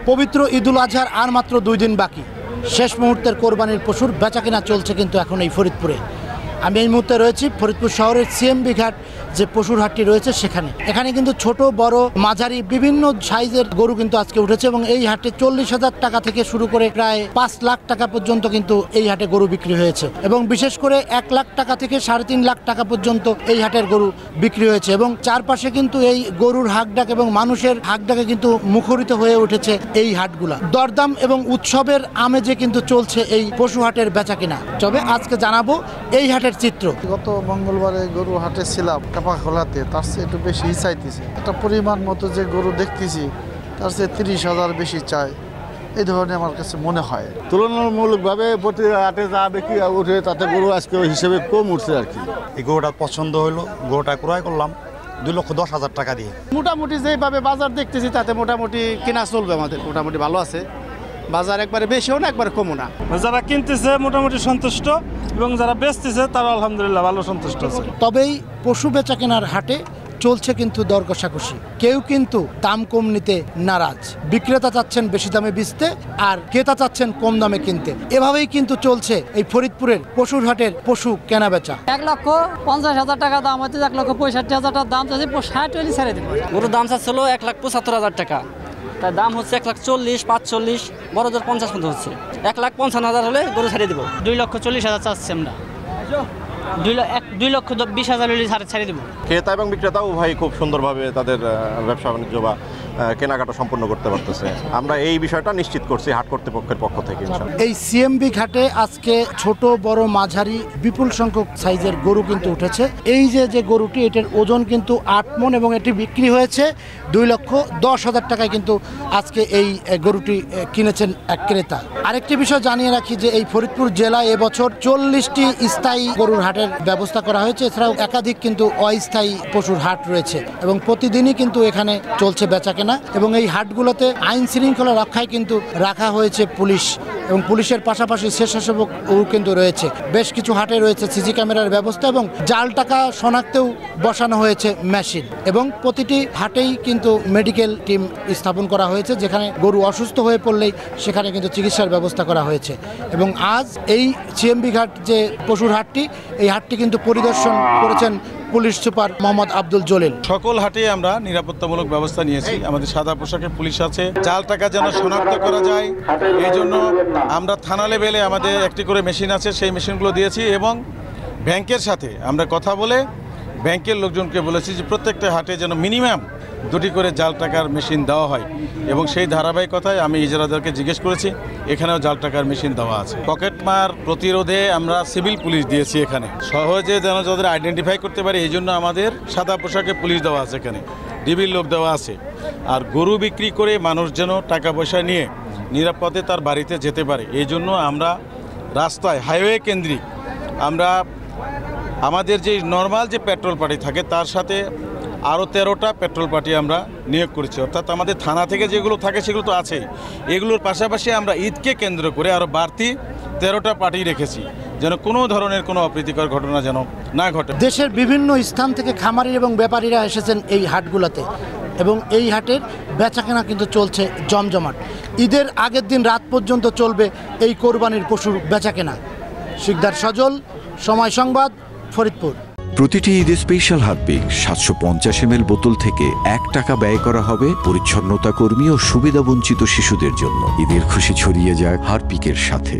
পবিত্র ঈদুল আজহার আর মাত্র 2 দিন বাকি। শেষ মুহূর্তের কোরবানির পশুর বেচাকেনা চলছে কিন্তু এখন এই ফরিদপুরে। আমি এই মুহূর্তে রয়েছি ফরিদপুর শহরের সিএমবি ঘাট যে পশুর হাটটি রয়েছে সেখানে। এখানে কিন্তু ছোট বড় মাঝারি বিভিন্ন সাইজের গরু কিন্তু আজকে উঠেছে এবং এই হাটে 40,000 টাকা থেকে শুরু করে প্রায় 5 লাখ টাকা পর্যন্ত কিন্তু এই হাটে গরু বিক্রি হয়েছে এবং বিশেষ করে 1 লাখ টাকা থেকে 3.5 লাখ টাকা পর্যন্ত এই হাটের গরু বিক্রি হয়েছে এবং চারপাশে কিন্তু এই গরুর হাঁকডাক এবং মানুষের হাঁকডাকে কিন্তু মুখরিত হয়ে উঠেছে এই হাটগুলা। দরদাম এবং উৎসবের আমেজে কিন্তু চলছে এই পশু হাটের বেচাকেনা। তবে আজকে জানাবো এই হাটের চিত্র। গত মঙ্গলবারে গরু হাটে ছিলাম খোলাতে, তার চেয়ে একটু বেশি চাইতেছে। একটা পরিমাণ মতো যে গরু দেখতেছি তার চেয়ে 30,000 বেশি চাই, এই ধরনের আমার কাছে মনে হয়। তুলনামূলকভাবে প্রতি হাটে যা বিক্রি উঠে তাতে গরু আজকে ওই হিসেবে কম উঠছে আর কি। এই গরুটা পছন্দ হলো, গরুটা ক্রয় করলাম 2,10,000 টাকা দিয়ে। মোটামুটি যেভাবে বাজার দেখতেছি তাতে মোটামুটি কেনা চলবে, আমাদের মোটামুটি ভালো আছে। বাজার একবারে বেশিও না একবারে কমও না। যারা কিনতেছে মোটামুটি সন্তুষ্ট এবং যারা বেচতেছে তারা আলহামদুলিল্লাহ ভালো সন্তুষ্ট আছে। তবেই পশু বেচা কেনার হাটে চলছে কিন্তু দর কষাকষি। কেউ কিন্তু দাম কম নিতে নারাজ। বিক্রেতা চাচ্ছেন বেশি দামে বেচতে আর ক্রেতা চাচ্ছেন কম দামে কিনতে। এভাবেই কিন্তু চলছে এই ফরিদপুরের পশুর হাটের পশু কেনা বেচা। 1,50,000 টাকা দাম হচ্ছে, 1,65,000 টাকা দাম চাচ্ছে, 60 ছেড়ে দেবো। গরুর দাম চাচ্ছিল 1,75,000 টাকা, তার দাম হচ্ছে 1,40,000, 45,000, বড়দের 50 মতো হচ্ছে। 1,55,000 হলে গরু ছেড়ে দেবো। 2,40,000 চাচ্ছি আমরা, 2,20,000 হলে ছেড়ে দেবো। ক্রেতা এবং বিক্রেতা উভয় খুব সুন্দরভাবে তাদের ব্যবসা বাণিজ্য বা কেনাকাটা সম্পন্ন করতে পারতেছে। আমরা এই বিষয়টা নিশ্চিত করছি হাট কর্তৃপক্ষের পক্ষ থেকে। এই সিএমবি ঘাটে আজকে ছোট বড় মাঝারি বিপুল সংখ্যক সাইজের গরু কিন্তু উঠেছে। এই যে গরুটি, এটার ওজন কিন্তু 8 মণ এবং এটি বিক্রি হয়েছে 2,10,000 টাকায় কিন্তু আজকে এই গরুটি কিনেছেন এক ক্রেতা। আরেকটি বিষয় জানিয়ে রাখি যে এই ফরিদপুর জেলায় এবছর 40টি স্থায়ী গরুর হাটের ব্যবস্থা করা হয়েছে। এছাড়াও একাধিক কিন্তু অস্থায়ী পশুর হাট রয়েছে এবং প্রতিদিনই কিন্তু এখানে চলছে বেচাকেনা এবং এই হাটগুলোতে আইন শৃঙ্খলা রক্ষায় কিন্তু রাখা হয়েছে পুলিশ এবং পুলিশের পাশাপাশি স্বেচ্ছাসেবকও কিন্তু রয়েছে। বেশ কিছু হাটে রয়েছে সিসি ক্যামেরার ব্যবস্থা এবং জাল টাকা শনাক্তেও বসানো হয়েছে মেশিন এবং প্রতিটি হাটেই কিন্তু মেডিকেল টিম স্থাপন করা হয়েছে, যেখানে গরু অসুস্থ হয়ে পড়লেই সেখানে কিন্তু চিকিৎসার ব্যবস্থা করা হয়েছে। এবং আজ এই সিএমবি ঘাট যে পশুর হাটটি, এই হাটটি কিন্তু পরিদর্শন করেছেন পুলিশ সুপার মোহাম্মদ আব্দুল জলিল। সকল হাটে আমরা নিরাপত্তামূলক ব্যবস্থা নিয়েছি। আমাদের সাদা পোশাকের পুলিশ আছে, জাল টাকা যেন শনাক্ত করা যায় এই জন্য আমরা থানা লেভেলে আমাদের একটি করে মেশিন আছে, সেই মেশিনগুলো দিয়েছি এবং ব্যাংকের সাথে আমরা কথা বলে ব্যাংকের লোকজনকে বলেছি যে প্রত্যেকটা হাটে যেন মিনিমাম 2টি করে জাল টাকার মেশিন দেওয়া হয় এবং সেই ধারাবাহিকতায় আমি ইজারাদারকে জিজ্ঞেস করেছি, এখানেও জাল টাকার মেশিন দেওয়া আছে। পকেটমার প্রতিরোধে আমরা সিভিল পুলিশ দিয়েছি, এখানে সহজে যেন যাদের আইডেন্টিফাই করতে পারে এই জন্য আমাদের সাদা পোশাকে পুলিশ দেওয়া আছে, এখানে ডিবির লোক দেওয়া আছে। আর গরু বিক্রি করে মানুষ যেন টাকা পয়সা নিয়ে নিরাপদে তার বাড়িতে যেতে পারে এই জন্য আমরা রাস্তায় হাইওয়ে কেন্দ্রিক আমরা আমাদের যে নর্মাল যে পেট্রোল পার্টি থাকে তার সাথে আরও 13টা পেট্রোল পার্টি আমরা নিয়োগ করেছি। অর্থাৎ আমাদের থানা থেকে যেগুলো থাকে সেগুলো তো আছেই, এগুলোর পাশাপাশি আমরা ঈদকে কেন্দ্র করে আরও বাড়তি 13টা পার্টি রেখেছি যেন কোনো ধরনের কোনো অপ্রীতিকর ঘটনা যেন না ঘটে। দেশের বিভিন্ন স্থান থেকে খামারি এবং ব্যাপারীরা এসেছেন এই হাটগুলোতে এবং এই হাটের বেচাকেনা কিন্তু চলছে জমজমাট। ঈদের আগের দিন রাত পর্যন্ত চলবে এই কোরবানির পশুর বেচাকেনা। শিকদার সজল, সময় সংবাদ, ফরিদপুর। প্রতিটি ঈদে স্পেশাল হারপিক 750 ml বোতল থেকে 1 টাকা ব্যয় করা হবে পরিচ্ছন্নতা কর্মী ও সুবিধাবঞ্চিত শিশুদের জন্য। ঈদের খুশি ছড়িয়ে যাক হারপিকের সাথে।